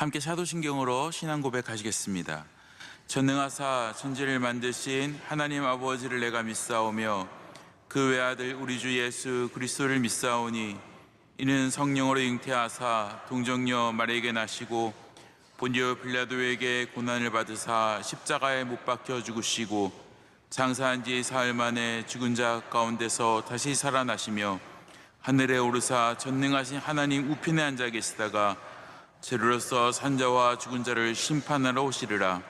함께 사도신경으로 신앙 고백하시겠습니다. 전능하사 천지를 만드신 하나님 아버지를 내가 믿사오며 그 외아들 우리 주 예수 그리스도를 믿사오니 이는 성령으로 잉태하사 동정녀 마리아에게 나시고 본디오 빌라도에게 고난을 받으사 십자가에 못 박혀 죽으시고 장사한 지 사흘 만에 죽은 자 가운데서 다시 살아나시며 하늘에 오르사 전능하신 하나님 우편에 앉아 계시다가 죄로서 산자와 죽은 자를 심판하러 오시리라.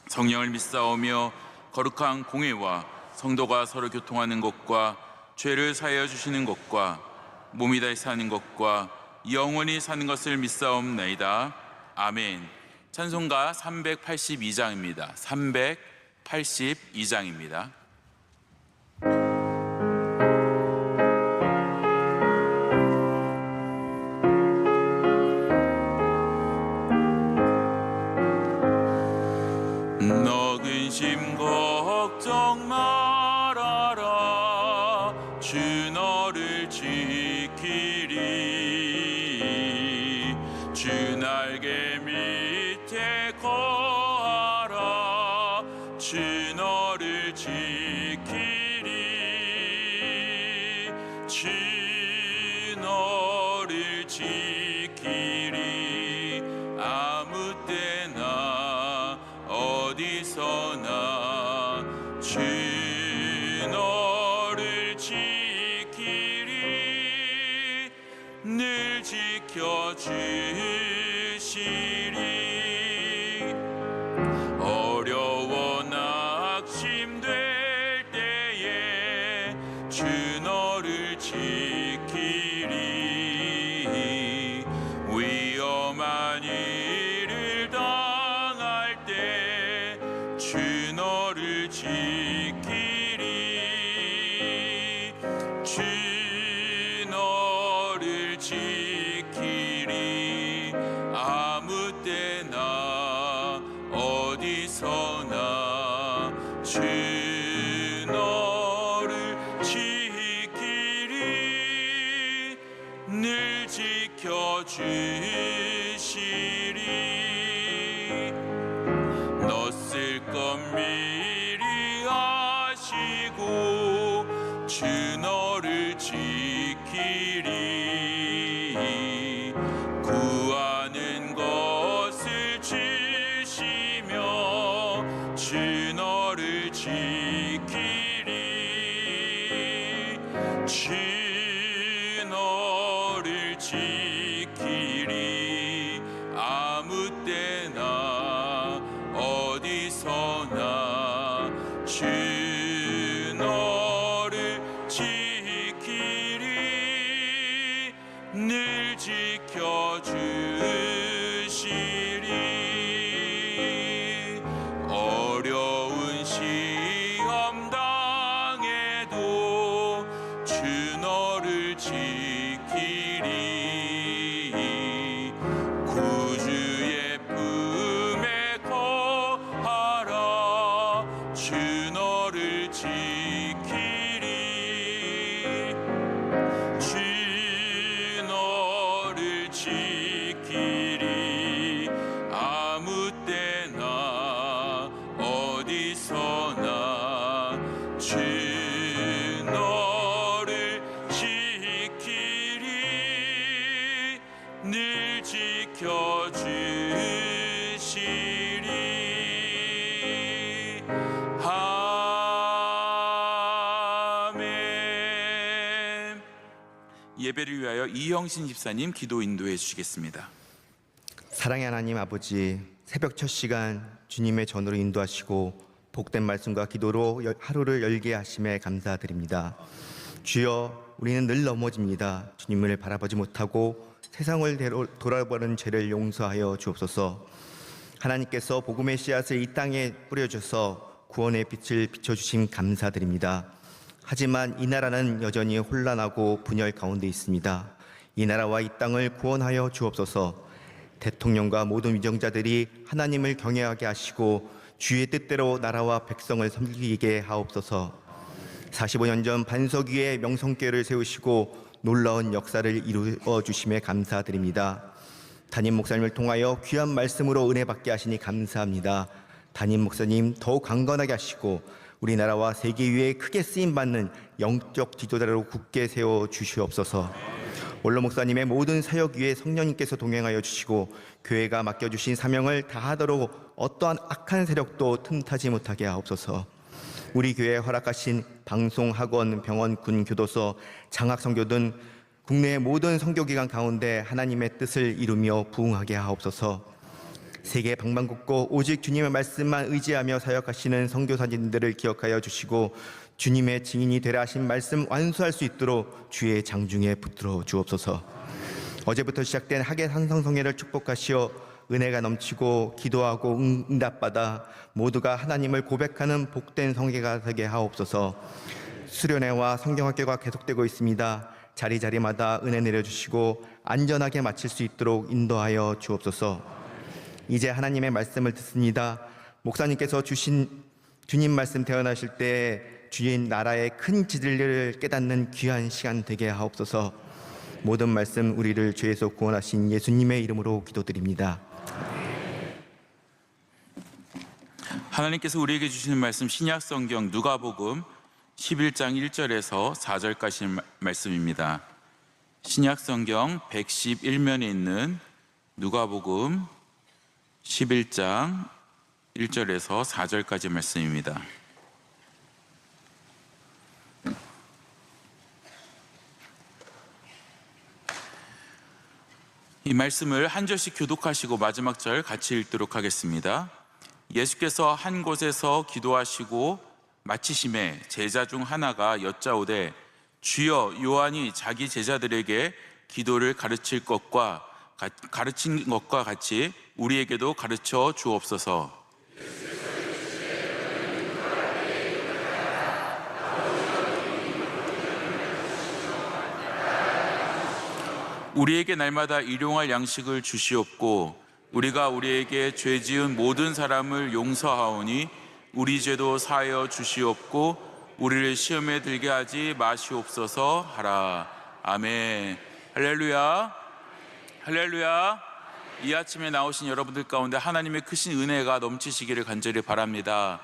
성령을 믿사오며 거룩한 공회와 성도가 서로 교통하는 것과 죄를 사하여 주시는 것과 몸이 다시 사는 것과 영원히 사는 것을 믿사옵나이다. 아멘. 찬송가 382장입니다. 382장입니다. 너 근심 걱정 말아라. 주 너를 지키리. 주 날개 밑에 거하라. 주 너를 지키리. 주 너를 지키리. 아무 때나 어디서나 주 너를 지키리. 늘 지켜주시리. 어려워 낙심될 때에 주 너를 지키리. 위험한 일을 당할 때 주 너를 지키리. 주 너를 지키리. 아무 때나 어디서나 주 너를 지키리. 늘 지켜주시리. 너 쓸 것 미리 아시고 주 너를 지키리. 구하는 것을 주시며 주 너를 지키리. 주 너를 지키리. 아무 때나 어디서나 주 너를 지키리. 늘 지켜주시리. 어려운 시험 당해도 주 너를 지키리. 구주의 품에 거하라. 주 너를 지키리. 주 너를 지키리. 아무 때나 어디서나 주 너를 지키리. 늘 지켜주시리. 아멘. 예배를 위하여 이형신 집사님 기도 인도해 주시겠습니다. 사랑의 하나님 아버지, 새벽 첫 시간 주님의 전으로 인도하시고 복된 말씀과 기도로 하루를 열게 하심에 감사드립니다. 주여, 우리는 늘 넘어집니다. 주님을 바라보지 못하고 세상을 돌아보는 죄를 용서하여 주옵소서. 하나님께서 복음의 씨앗을 이 땅에 뿌려주셔서 구원의 빛을 비춰주심 감사드립니다. 하지만 이 나라는 여전히 혼란하고 분열 가운데 있습니다. 이 나라와 이 땅을 구원하여 주옵소서. 대통령과 모든 위정자들이 하나님을 경외하게 하시고 주의 뜻대로 나라와 백성을 섬기게 하옵소서. 45년 전 반석 위에 명성교회를 세우시고 놀라운 역사를 이루어 주심에 감사드립니다. 담임 목사님을 통하여 귀한 말씀으로 은혜 받게 하시니 감사합니다. 담임 목사님 더욱 강건하게 하시고 우리나라와 세계 위에 크게 쓰임받는 영적 지도자로 굳게 세워 주시옵소서. 원로 목사님의 모든 사역 위에 성령님께서 동행하여 주시고 교회가 맡겨주신 사명을 다하도록 어떠한 악한 세력도 틈타지 못하게 하옵소서. 우리 교회에 허락하신 방송, 학원, 병원, 군, 교도소, 장학 선교 등 국내의 모든 선교기관 가운데 하나님의 뜻을 이루며 부응하게 하옵소서. 세계 방방곡곡 오직 주님의 말씀만 의지하며 사역하시는 선교사님들을 기억하여 주시고 주님의 증인이 되라 하신 말씀 완수할 수 있도록 주의 장중에 붙들어 주옵소서. 어제부터 시작된 학예 산성성회를 축복하시어 은혜가 넘치고 기도하고 응답받아 모두가 하나님을 고백하는 복된 성회가 되게 하옵소서. 수련회와 성경학교가 계속되고 있습니다. 자리자리마다 은혜 내려주시고 안전하게 마칠 수 있도록 인도하여 주옵소서. 이제 하나님의 말씀을 듣습니다. 목사님께서 주신 주님 말씀 태어나실 때 주인 나라의 큰 진리를 깨닫는 귀한 시간 되게 하옵소서. 모든 말씀 우리를 죄에서 구원하신 예수님의 이름으로 기도드립니다. 하나님께서 우리에게 주시는 말씀 신약성경 누가복음 11장 1절에서 4절까지 말씀입니다. 신약성경 111면에 있는 누가복음 11장 1절에서 4절까지 말씀입니다. 이 말씀을 한 절씩 교독하시고 마지막 절 같이 읽도록 하겠습니다. 예수께서 한 곳에서 기도하시고 마치심에 제자 중 하나가 여짜오되 주여 요한이 자기 제자들에게 기도를 가르친 것과 같이 우리에게도 가르쳐 주옵소서. 우리에게 날마다 일용할 양식을 주시옵고 우리가 우리에게 죄 지은 모든 사람을 용서하오니 우리 죄도 사하여 주시옵고 우리를 시험에 들게 하지 마시옵소서 하라. 아멘. 할렐루야. 할렐루야. 이 아침에 나오신 여러분들 가운데 하나님의 크신 은혜가 넘치시기를 간절히 바랍니다.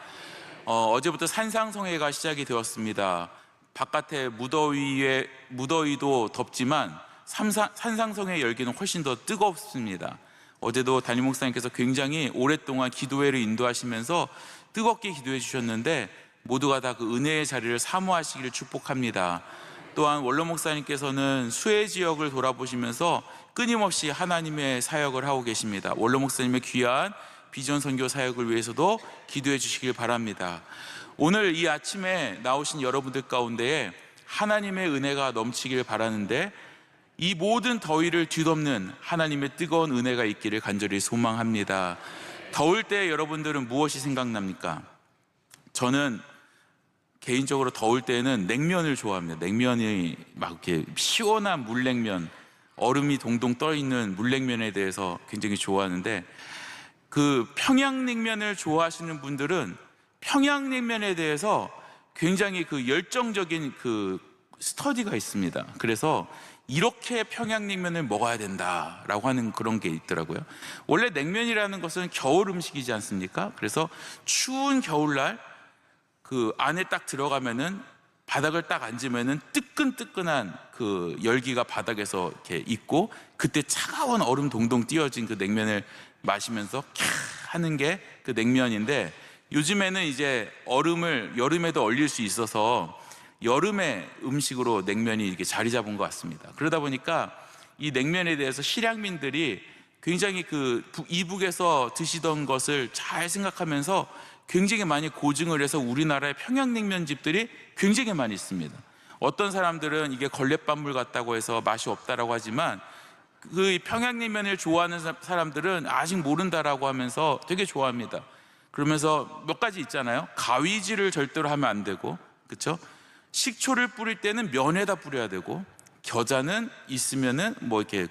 어제부터 산상성회가 시작이 되었습니다. 바깥에 무더위도 덥지만 산상성회 열기는 훨씬 더 뜨겁습니다. 어제도 담임 목사님께서 굉장히 오랫동안 기도회를 인도하시면서 뜨겁게 기도해 주셨는데 모두가 다 그 은혜의 자리를 사모하시기를 축복합니다. 또한 원로 목사님께서는 수해 지역을 돌아보시면서 끊임없이 하나님의 사역을 하고 계십니다. 원로 목사님의 귀한 비전 선교 사역을 위해서도 기도해 주시길 바랍니다. 오늘 이 아침에 나오신 여러분들 가운데 하나님의 은혜가 넘치길 바라는데 이 모든 더위를 뒤덮는 하나님의 뜨거운 은혜가 있기를 간절히 소망합니다. 더울 때 여러분들은 무엇이 생각납니까? 저는 개인적으로 더울 때는 냉면을 좋아합니다. 냉면이 막 이렇게 시원한 물냉면, 얼음이 동동 떠 있는 물냉면에 대해서 굉장히 좋아하는데 그 평양냉면을 좋아하시는 분들은 평양냉면에 대해서 굉장히 그 열정적인 그 스터디가 있습니다. 그래서 이렇게 평양냉면을 먹어야 된다라고 하는 그런 게 있더라고요. 원래 냉면이라는 것은 겨울 음식이지 않습니까? 그래서 추운 겨울날 그 안에 딱 들어가면은 바닥을 딱 앉으면은 뜨끈뜨끈한 그 열기가 바닥에서 이렇게 있고 그때 차가운 얼음 동동 띄어진 그 냉면을 마시면서 캬 하는 게 그 냉면인데 요즘에는 이제 얼음을 여름에도 얼릴 수 있어서 여름의 음식으로 냉면이 이렇게 자리 잡은 것 같습니다. 그러다 보니까 이 냉면에 대해서 실향민들이 굉장히 그 이북에서 드시던 것을 잘 생각하면서 굉장히 많이 고증을 해서 우리나라의 평양냉면 집들이 굉장히 많이 있습니다. 어떤 사람들은 이게 걸레밥물 같다고 해서 맛이 없다라고 하지만 그 평양냉면을 좋아하는 사람들은 아직 모른다라고 하면서 되게 좋아합니다. 그러면서 몇 가지 있잖아요. 가위질을 절대로 하면 안 되고, 그렇죠? 식초를 뿌릴 때는 면에다 뿌려야 되고, 겨자는 있으면은 뭐 이렇게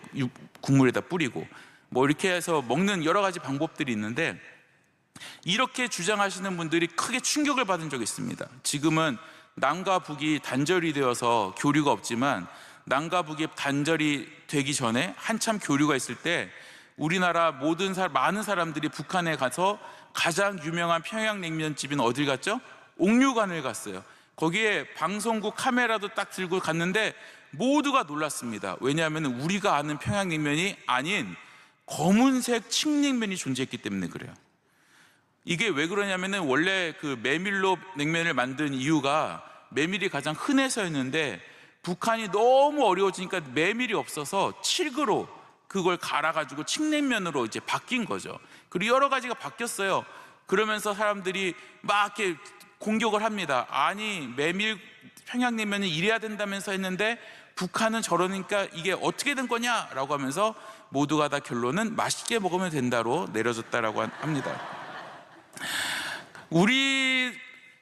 국물에다 뿌리고, 뭐 이렇게 해서 먹는 여러 가지 방법들이 있는데 이렇게 주장하시는 분들이 크게 충격을 받은 적이 있습니다. 지금은 남과 북이 단절이 되어서 교류가 없지만 남과 북이 단절이 되기 전에 한참 교류가 있을 때 우리나라 많은 사람들이 북한에 가서 가장 유명한 평양냉면집인 어딜 갔죠? 옥류관을 갔어요. 거기에 방송국 카메라도 딱 들고 갔는데 모두가 놀랐습니다. 왜냐하면 우리가 아는 평양냉면이 아닌 검은색 칡냉면이 존재했기 때문에 그래요. 이게 왜 그러냐면은 원래 그 메밀로 냉면을 만든 이유가 메밀이 가장 흔해서였는데 북한이 너무 어려워지니까 메밀이 없어서 칡으로 그걸 갈아가지고 칡냉면으로 이제 바뀐 거죠. 그리고 여러 가지가 바뀌었어요. 그러면서 사람들이 막 이렇게 공격을 합니다. 아니 메밀 평양냉면은 이래야 된다면서 했는데 북한은 저러니까 이게 어떻게 된 거냐라고 하면서 모두가 다 결론은 맛있게 먹으면 된다로 내려졌다라고 합니다. 우리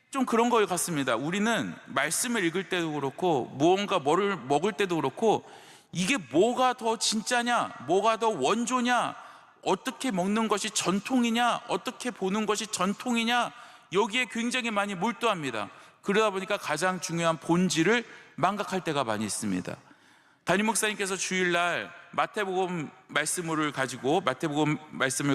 좀 그런 거 같습니다. 우리는 말씀을 읽을 때도 그렇고 무언가 뭐를 먹을 때도 그렇고 이게 뭐가 더 진짜냐, 뭐가 더 원조냐, 어떻게 먹는 것이 전통이냐, 어떻게 보는 것이 전통이냐, 여기에 굉장히 많이 몰두합니다. 그러다 보니까 가장 중요한 본질을 망각할 때가 많이 있습니다. 담임 목사님께서 주일날 마태복음 말씀을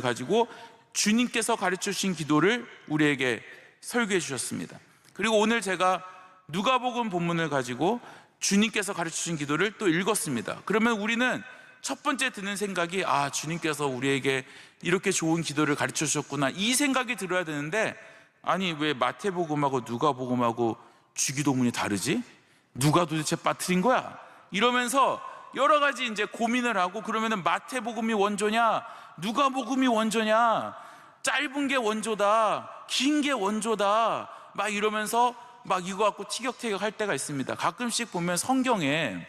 가지고 주님께서 가르쳐 주신 기도를 우리에게 설교해 주셨습니다. 그리고 오늘 제가 누가복음 본문을 가지고 주님께서 가르쳐 주신 기도를 또 읽었습니다. 그러면 우리는 첫 번째 드는 생각이 주님께서 우리에게 이렇게 좋은 기도를 가르쳐 주셨구나, 이 생각이 들어야 되는데, 아니 왜 마태복음하고 누가복음하고 주기도문이 다르지? 누가 도대체 빠뜨린 거야? 이러면서 여러 가지 이제 고민을 하고, 그러면은 마태복음이 원조냐, 누가복음이 원조냐, 짧은 게 원조다, 긴 게 원조다, 막 이러면서 막 이거 갖고 티격태격 할 때가 있습니다. 가끔씩 보면 성경에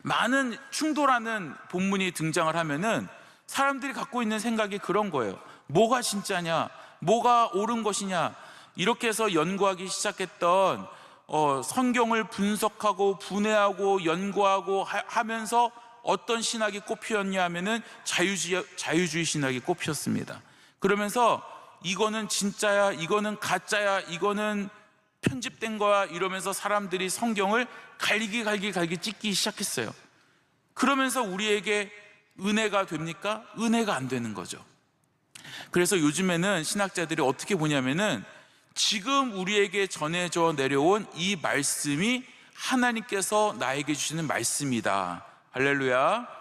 많은 충돌하는 본문이 등장을 하면은 사람들이 갖고 있는 생각이 그런 거예요. 뭐가 진짜냐, 뭐가 옳은 것이냐, 이렇게 해서 연구하기 시작했던 성경을 분석하고 분해하고 연구하고 하면서 어떤 신학이 꼽히었냐 하면은 자유주의 신학이 꼽혔습니다. 그러면서 이거는 진짜야, 이거는 가짜야, 이거는 편집된 거야, 이러면서 사람들이 성경을 갈기 찢기 시작했어요. 그러면서 우리에게 은혜가 됩니까? 은혜가 안 되는 거죠. 그래서 요즘에는 신학자들이 어떻게 보냐면은 지금 우리에게 전해져 내려온 이 말씀이 하나님께서 나에게 주시는 말씀이다. 할렐루야.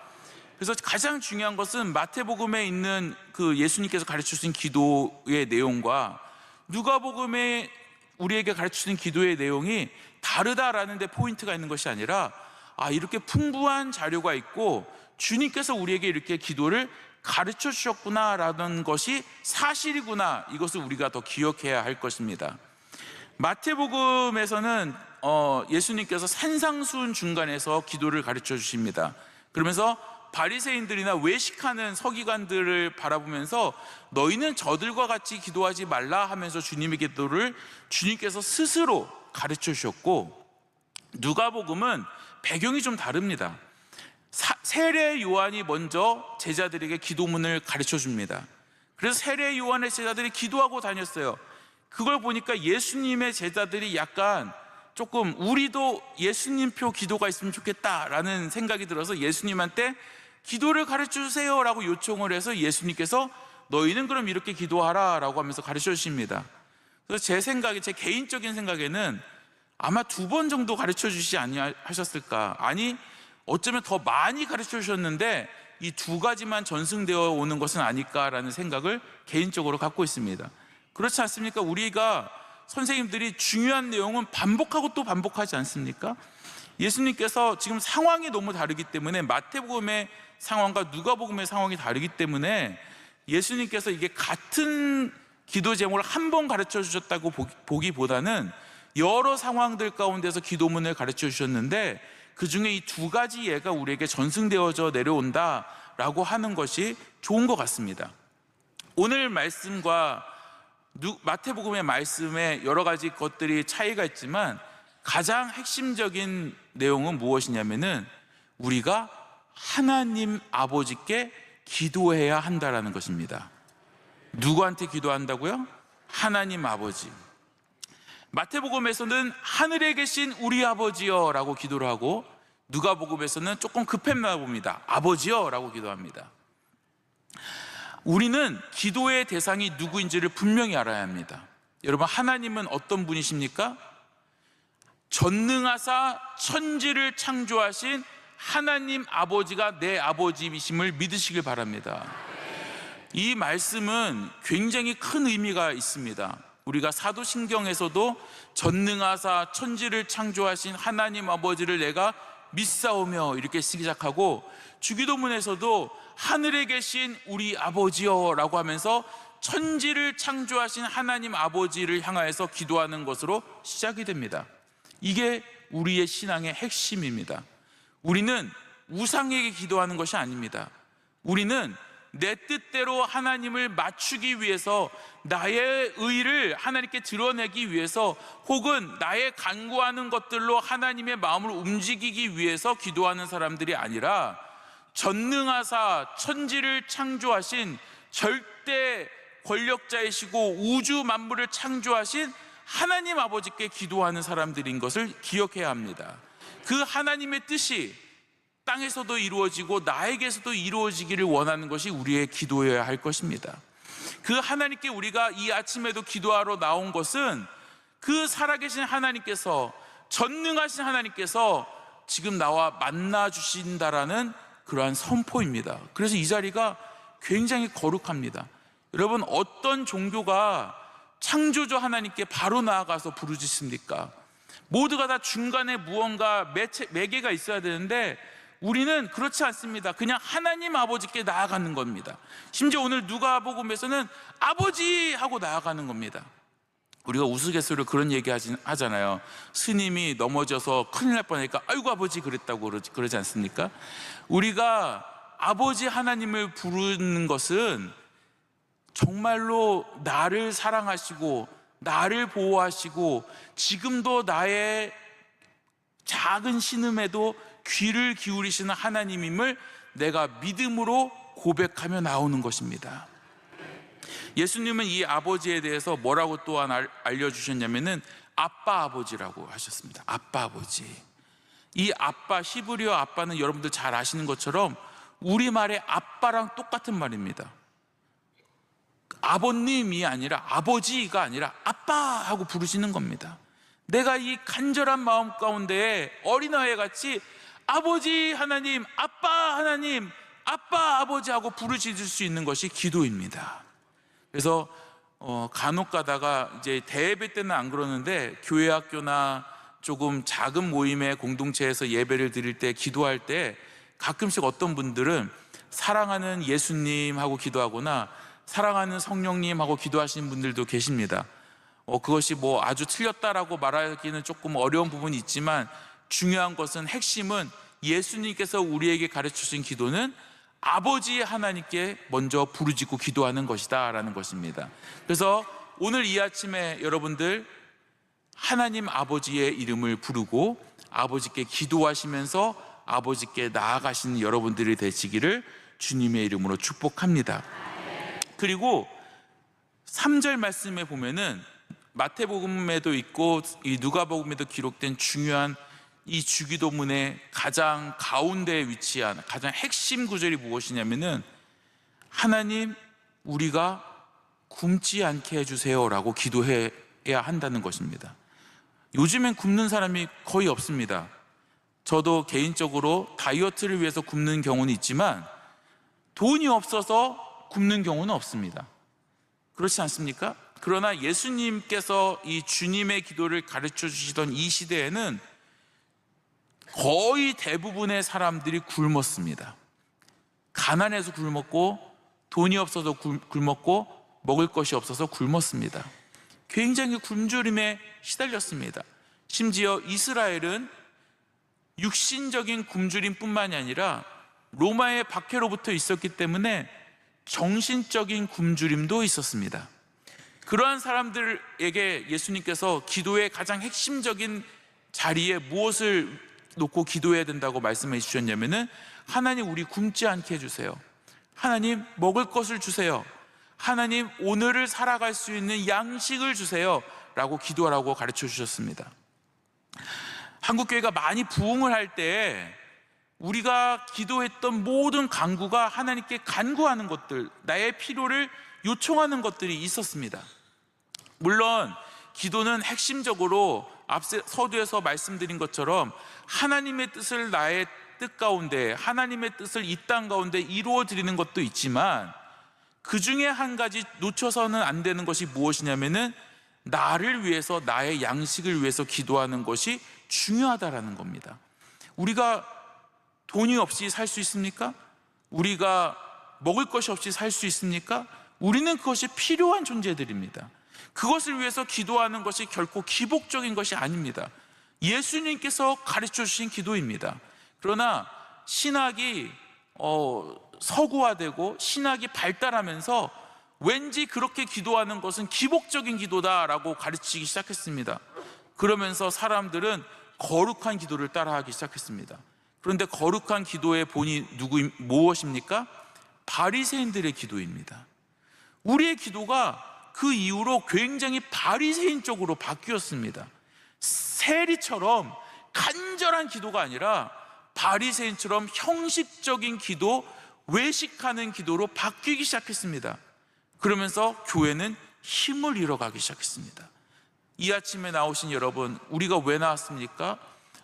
그래서 가장 중요한 것은 마태복음에 있는 그 예수님께서 가르쳐 주신 기도의 내용과 누가복음에 우리에게 가르쳐 주신 기도의 내용이 다르다라는 데 포인트가 있는 것이 아니라, 이렇게 풍부한 자료가 있고 주님께서 우리에게 이렇게 기도를 가르쳐 주셨구나라는 것이 사실이구나, 이것을 우리가 더 기억해야 할 것입니다. 마태복음에서는 예수님께서 산상수훈 중간에서 기도를 가르쳐 주십니다. 그러면서 바리새인들이나 외식하는 서기관들을 바라보면서 너희는 저들과 같이 기도하지 말라 하면서 주님의 기도를 주님께서 스스로 가르쳐 주셨고, 누가복음은 배경이 좀 다릅니다. 세례 요한이 먼저 제자들에게 기도문을 가르쳐 줍니다. 그래서 세례 요한의 제자들이 기도하고 다녔어요. 그걸 보니까 예수님의 제자들이 약간 조금 우리도 예수님표 기도가 있으면 좋겠다라는 생각이 들어서 예수님한테 기도를 가르쳐 주세요 라고 요청을 해서 예수님께서 너희는 그럼 이렇게 기도하라 라고 하면서 가르쳐 주십니다. 그래서 제 개인적인 생각에는 아마 2번 정도 가르쳐 주시지 아니하셨을까, 아니 어쩌면 더 많이 가르쳐 주셨는데 이 2가지만 전승되어 오는 것은 아닐까라는 생각을 개인적으로 갖고 있습니다. 그렇지 않습니까? 우리가 선생님들이 중요한 내용은 반복하고 또 반복하지 않습니까? 예수님께서 지금 상황이 너무 다르기 때문에, 마태복음의 상황과 누가복음의 상황이 다르기 때문에 예수님께서 이게 같은 기도 제목을 한 번 가르쳐 주셨다고 보기보다는 여러 상황들 가운데서 기도문을 가르쳐 주셨는데 그 중에 이 2가지 예가 우리에게 전승되어져 내려온다라고 하는 것이 좋은 것 같습니다. 오늘 말씀과 마태복음의 말씀에 여러 가지 것들이 차이가 있지만 가장 핵심적인 내용은 무엇이냐면은 우리가 하나님 아버지께 기도해야 한다라는 것입니다. 누구한테 기도한다고요? 하나님 아버지. 마태복음에서는 하늘에 계신 우리 아버지여 라고 기도를 하고, 누가복음에서는 조금 급했나 봅니다. 아버지여 라고 기도합니다. 우리는 기도의 대상이 누구인지를 분명히 알아야 합니다. 여러분, 하나님은 어떤 분이십니까? 전능하사 천지를 창조하신 하나님 아버지가 내 아버지이심을 믿으시길 바랍니다. 이 말씀은 굉장히 큰 의미가 있습니다. 우리가 사도신경에서도 전능하사 천지를 창조하신 하나님 아버지를 내가 믿사오며 이렇게 시작하고, 주기도문에서도 하늘에 계신 우리 아버지여 라고 하면서 천지를 창조하신 하나님 아버지를 향하여서 기도하는 것으로 시작이 됩니다. 이게 우리의 신앙의 핵심입니다. 우리는 우상에게 기도하는 것이 아닙니다. 우리는 내 뜻대로 하나님을 맞추기 위해서, 나의 의를 하나님께 드러내기 위해서, 혹은 나의 간구하는 것들로 하나님의 마음을 움직이기 위해서 기도하는 사람들이 아니라, 전능하사 천지를 창조하신 절대 권력자이시고 우주 만물을 창조하신 하나님 아버지께 기도하는 사람들인 것을 기억해야 합니다. 그 하나님의 뜻이 땅에서도 이루어지고 나에게서도 이루어지기를 원하는 것이 우리의 기도여야 할 것입니다. 그 하나님께 우리가 이 아침에도 기도하러 나온 것은, 그 살아계신 하나님께서, 전능하신 하나님께서 지금 나와 만나 주신다라는 그러한 선포입니다. 그래서 이 자리가 굉장히 거룩합니다. 여러분, 어떤 종교가 창조주 하나님께 바로 나아가서 부르짖습니까? 모두가 다 중간에 무언가 매개가 있어야 되는데, 우리는 그렇지 않습니다. 그냥 하나님 아버지께 나아가는 겁니다. 심지어 오늘 누가복음에서는 아버지 하고 나아가는 겁니다. 우리가 우스갯소리로 그런 얘기 하잖아요. 스님이 넘어져서 큰일 날 뻔하니까 아이고 아버지 그랬다고 그러지 않습니까? 우리가 아버지 하나님을 부르는 것은 정말로 나를 사랑하시고 나를 보호하시고 지금도 나의 작은 신음에도 귀를 기울이시는 하나님임을 내가 믿음으로 고백하며 나오는 것입니다. 예수님은 이 아버지에 대해서 뭐라고 또한 알려주셨냐면은 아빠 아버지라고 하셨습니다. 아빠 아버지. 이 아빠, 히브리어 아빠는 여러분들 잘 아시는 것처럼 우리말의 아빠랑 똑같은 말입니다. 아버님이 아니라, 아버지가 아니라 아빠 하고 부르시는 겁니다. 내가 이 간절한 마음 가운데 어린아이 같이 아버지 하나님, 아빠 하나님, 아빠 아버지 하고 부르짖을 수 있는 것이 기도입니다. 그래서 간혹 가다가 이제 대예배 때는 안 그러는데, 교회 학교나 조금 작은 모임의 공동체에서 예배를 드릴 때, 기도할 때 가끔씩 어떤 분들은 사랑하는 예수님 하고 기도하거나 사랑하는 성령님 하고 기도하시는 분들도 계십니다. 그것이 뭐 아주 틀렸다라고 말하기는 조금 어려운 부분이 있지만, 중요한 것은, 핵심은 예수님께서 우리에게 가르쳐주신 기도는 아버지 하나님께 먼저 부르짖고 기도하는 것이다 라는 것입니다. 그래서 오늘 이 아침에 여러분들 하나님 아버지의 이름을 부르고 아버지께 기도하시면서 아버지께 나아가시는 여러분들이 되시기를 주님의 이름으로 축복합니다. 그리고 3절 말씀에 보면은 마태복음에도 있고 이 누가복음에도 기록된 중요한 이 주기도문의 가장 가운데에 위치한 가장 핵심 구절이 무엇이냐면은, 하나님 우리가 굶지 않게 해주세요 라고 기도해야 한다는 것입니다. 요즘엔 굶는 사람이 거의 없습니다. 저도 개인적으로 다이어트를 위해서 굶는 경우는 있지만 돈이 없어서 굶는 경우는 없습니다. 그렇지 않습니까? 그러나 예수님께서 이 주님의 기도를 가르쳐 주시던 이 시대에는 거의 대부분의 사람들이 굶었습니다. 가난해서 굶었고, 돈이 없어서 굶었고, 먹을 것이 없어서 굶었습니다. 굉장히 굶주림에 시달렸습니다. 심지어 이스라엘은 육신적인 굶주림뿐만이 아니라 로마의 박해로부터 있었기 때문에 정신적인 굶주림도 있었습니다. 그러한 사람들에게 예수님께서 기도의 가장 핵심적인 자리에 무엇을 놓고 기도해야 된다고 말씀해 주셨냐면은, 하나님 우리 굶지 않게 해주세요. 하나님 먹을 것을 주세요. 하나님 오늘을 살아갈 수 있는 양식을 주세요 라고 기도하라고 가르쳐 주셨습니다. 한국교회가 많이 부흥을 할 때 우리가 기도했던 모든 간구가 하나님께 간구하는 것들, 나의 필요를 요청하는 것들이 있었습니다. 물론 기도는 핵심적으로 앞서 서두에서 말씀드린 것처럼 하나님의 뜻을 나의 뜻 가운데, 하나님의 뜻을 이 땅 가운데 이루어 드리는 것도 있지만, 그 중에 한 가지 놓쳐서는 안 되는 것이 무엇이냐면은 나를 위해서, 나의 양식을 위해서 기도하는 것이 중요하다라는 겁니다. 우리가 돈이 없이 살 수 있습니까? 우리가 먹을 것이 없이 살 수 있습니까? 우리는 그것이 필요한 존재들입니다. 그것을 위해서 기도하는 것이 결코 기복적인 것이 아닙니다. 예수님께서 가르쳐 주신 기도입니다. 그러나 신학이 서구화되고 신학이 발달하면서 왠지 그렇게 기도하는 것은 기복적인 기도다라고 가르치기 시작했습니다. 그러면서 사람들은 거룩한 기도를 따라하기 시작했습니다. 그런데 거룩한 기도의 본이 무엇입니까? 바리새인들의 기도입니다. 우리의 기도가 그 이후로 굉장히 바리새인 쪽으로 바뀌었습니다. 세리처럼 간절한 기도가 아니라 바리새인처럼 형식적인 기도, 외식하는 기도로 바뀌기 시작했습니다. 그러면서 교회는 힘을 잃어가기 시작했습니다. 이 아침에 나오신 여러분, 우리가 왜 나왔습니까?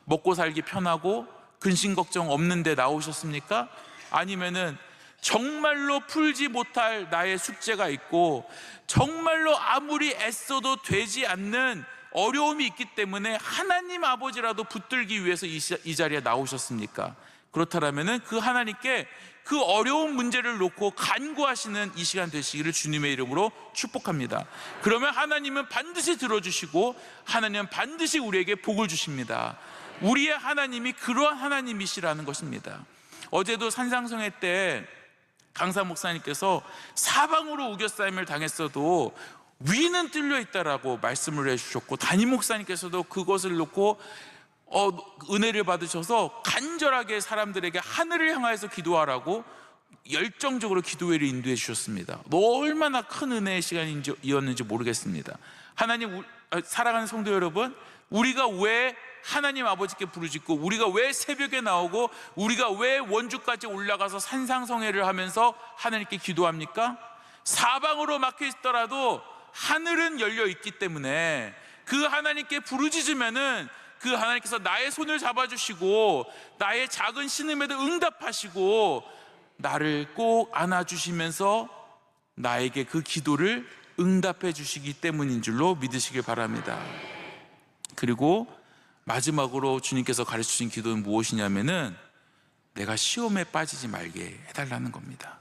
먹고 살기 편하고 근심 걱정 없는데 나오셨습니까? 아니면은 정말로 풀지 못할 나의 숙제가 있고 정말로 아무리 애써도 되지 않는 어려움이 있기 때문에 하나님 아버지라도 붙들기 위해서 이 자리에 나오셨습니까? 그렇다면 그 하나님께 그 어려운 문제를 놓고 간구하시는 이 시간 되시기를 주님의 이름으로 축복합니다. 그러면 하나님은 반드시 들어주시고 하나님은 반드시 우리에게 복을 주십니다. 우리의 하나님이 그러한 하나님이시라는 것입니다. 어제도 산상성회 때 강사 목사님께서 사방으로 우겨싸임을 당했어도 위는 뚫려 있다라고 말씀을 해주셨고, 담임 목사님께서도 그것을 놓고 은혜를 받으셔서 간절하게 사람들에게 하늘을 향해서 기도하라고 열정적으로 기도회를 인도해 주셨습니다. 얼마나 큰 은혜의 시간이었는지 모르겠습니다. 하나님, 사랑하는 성도 여러분, 우리가 왜 하나님 아버지께 부르짖고, 우리가 왜 새벽에 나오고, 우리가 왜 원주까지 올라가서 산상성회를 하면서 하나님께 기도합니까? 사방으로 막혀 있더라도 하늘은 열려 있기 때문에 그 하나님께 부르짖으면은 그 하나님께서 나의 손을 잡아주시고 나의 작은 신음에도 응답하시고 나를 꼭 안아주시면서 나에게 그 기도를 응답해 주시기 때문인 줄로 믿으시길 바랍니다. 그리고 마지막으로 주님께서 가르치신 기도는 무엇이냐면은 내가 시험에 빠지지 말게 해달라는 겁니다.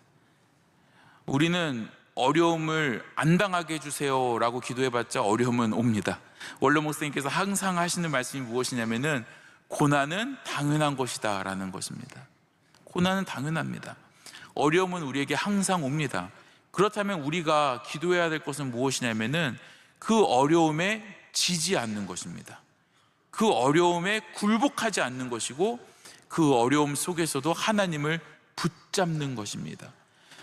우리는 어려움을 안 당하게 해주세요 라고 기도해봤자 어려움은 옵니다. 원로 목사님께서 항상 하시는 말씀이 무엇이냐면은 고난은 당연한 것이다 라는 것입니다. 고난은 당연합니다. 어려움은 우리에게 항상 옵니다. 그렇다면 우리가 기도해야 될 것은 무엇이냐면은 그 어려움에 지지 않는 것입니다. 그 어려움에 굴복하지 않는 것이고 그 어려움 속에서도 하나님을 붙잡는 것입니다.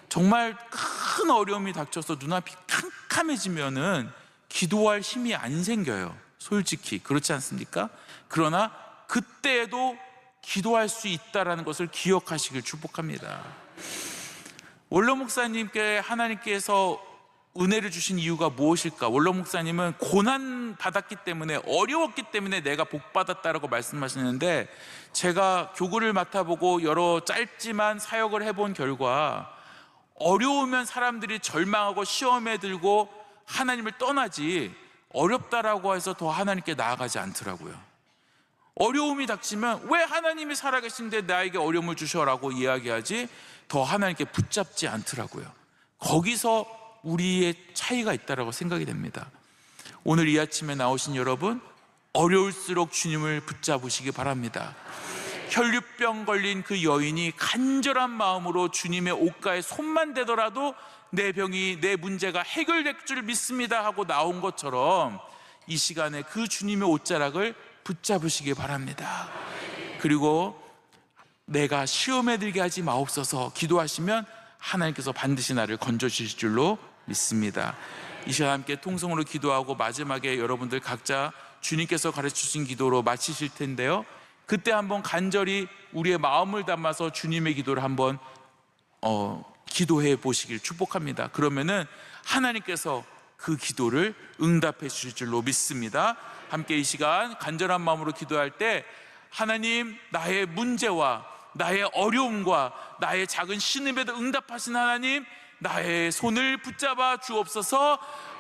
정말 큰 어려움이 닥쳐서 눈앞이 캄캄해지면은 기도할 힘이 안 생겨요. 솔직히 그렇지 않습니까? 그러나 그때에도 기도할 수 있다는 것을 기억하시길 축복합니다. 원로 목사님께 하나님께서 은혜를 주신 이유가 무엇일까? 원로 목사님은 고난 받았기 때문에, 어려웠기 때문에 내가 복 받았다라고 말씀하시는데, 제가 교구를 맡아보고 여러 짧지만 사역을 해본 결과 어려우면 사람들이 절망하고 시험에 들고 하나님을 떠나지 어렵다라고 해서 더 하나님께 나아가지 않더라고요. 어려움이 닥치면 왜 하나님이 살아계신데 나에게 어려움을 주셔라고 이야기하지 더 하나님께 붙잡지 않더라고요. 거기서 우리의 차이가 있다라고 생각이 됩니다. 오늘 이 아침에 나오신 여러분, 어려울수록 주님을 붙잡으시기 바랍니다. 혈류병 걸린 그 여인이 간절한 마음으로 주님의 옷가에 손만 대더라도 내 병이, 내 문제가 해결될 줄 믿습니다 하고 나온 것처럼 이 시간에 그 주님의 옷자락을 붙잡으시기 바랍니다. 그리고 내가 시험에 들게 하지 마옵소서 기도하시면 하나님께서 반드시 나를 건져주실 줄로 믿습니다. 이 시간 함께 통성으로 기도하고 마지막에 여러분들 각자 주님께서 가르치신 기도로 마치실 텐데요, 그때 한번 간절히 우리의 마음을 담아서 주님의 기도를 한번 기도해 보시길 축복합니다. 그러면은 하나님께서 그 기도를 응답해 주실 줄로 믿습니다. 함께 이 시간 간절한 마음으로 기도할 때 하나님, 나의 문제와 나의 어려움과 나의 작은 신음에도 응답하신 하나님, 나의 손을 붙잡아 주옵소서.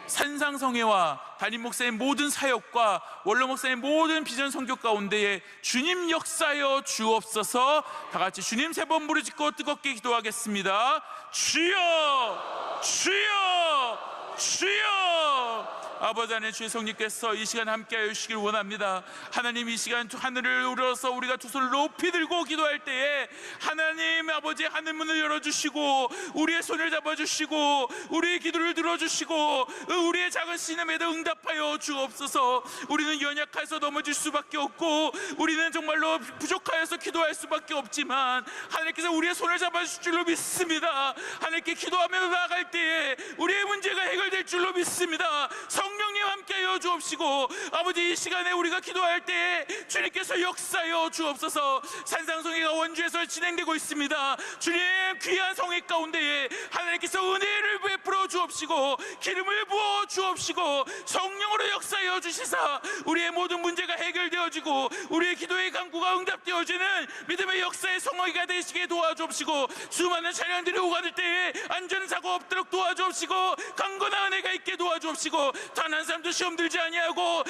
산상성회와 담임 목사의 모든 사역과 원로 목사의 모든 비전 선교 가운데에 주님 역사여 주옵소서. 다 같이 주님 3번 부르짖고 뜨겁게 기도하겠습니다. 주여, 주여, 주여. 아버지 하나님, 주의 성령께서 이 시간 함께하여 주시길 원합니다. 하나님, 이 시간 하늘을 우러서 우리가 두 손을 높이 들고 기도할 때에 하나님 아버지 하늘문을 열어주시고 우리의 손을 잡아주시고 우리의 기도를 들어주시고 우리의 작은 신음에도 응답하여 주옵소서. 우리는 연약해서 넘어질 수밖에 없고 우리는 정말로 부족하여서 기도할 수밖에 없지만 하나님께서 우리의 손을 잡아주실 줄로 믿습니다. 하나님께 기도하며 나아갈 때에 우리의 문제가 해결될 줄로 믿습니다. 성령님 함께하여 주옵시고 아버지, 이 시간에 우리가 기도할 때에 주님께서 역사하여 주옵소서. 산상성회가 원주에서 진행되고 있습니다. 주님 귀한 성회 가운데에 하나님께서 은혜를 베풀어 주옵시고 기름을 부어 주옵시고 성령으로 역사하여 주시사 우리의 모든 문제가 해결되어지고 우리의 기도의 간구가 응답되어지는 믿음의 역사의 성회가 되시게 도와주옵시고 수많은 차량들이 오가들 때에 안전사고 없도록 도와주옵시고 강건한 은혜가 있게 도와주옵시고 단 한 사람도 시험 들지 아니하고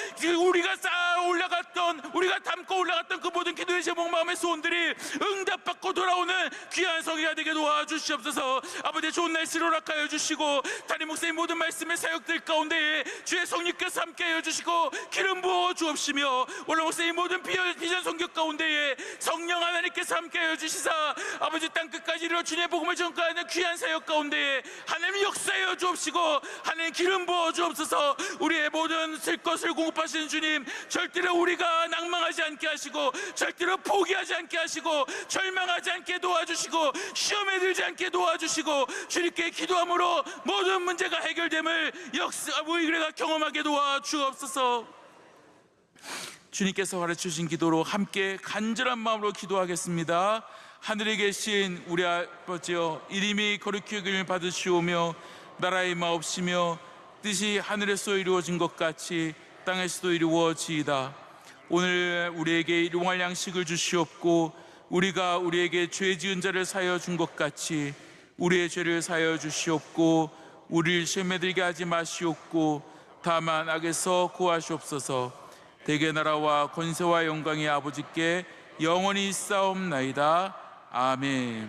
우리가 쌓아 올라갔던, 우리가 담고 올라갔던 그 모든 기도의 제목 마음의 소원들이 응답받고 돌아오는 귀한 성회가 되게 도와주시옵소서. 아버지, 좋은 날씨를 허락하여 주시고 담임 목사님 모든 말씀의 사역들 가운데 주의 성령께서 함께하여 주시고 기름 부어 주옵시며 원로 목사님 모든 비전 선교 가운데에 성령 하나님께서 함께하여 주시사 아버지 땅끝까지 이르러 주님의 복음을 전가하는 귀한 사역 가운데에 하나님 역사하여 주옵시고 하나님 기름 부어 주옵소서. 우리의 모든 쓸 것을 공급하시는 주님, 절대로 우리가 낭망하지 않게 하시고 절대로 포기하지 않게 하시고 절망하지 않게 도와주시고 시험에 들지 않게 도와주시고 주님께 기도함으로 모든 문제가 해결됨을 우리가 경험하게 도와주옵소서. 주님께서 가르쳐주신 기도로 함께 간절한 마음으로 기도하겠습니다. 하늘에 계신 우리 아버지여, 이름이 거룩히 여김을 받으시오며 나라의 마옵시며 뜻이 하늘에서 이루어진 것 같이 땅에서도 이루어지이다. 오늘 우리에게 일용할 양식을 주시옵고 우리가 우리에게 죄 지은 자를 사하여 준 것 같이 우리의 죄를 사하여 주시옵고 우리를 시험에 들게 하지 마시옵고 다만 악에서 구하시옵소서. 대개 나라와 권세와 영광이 아버지께 영원히 있사옵나이다. 아멘.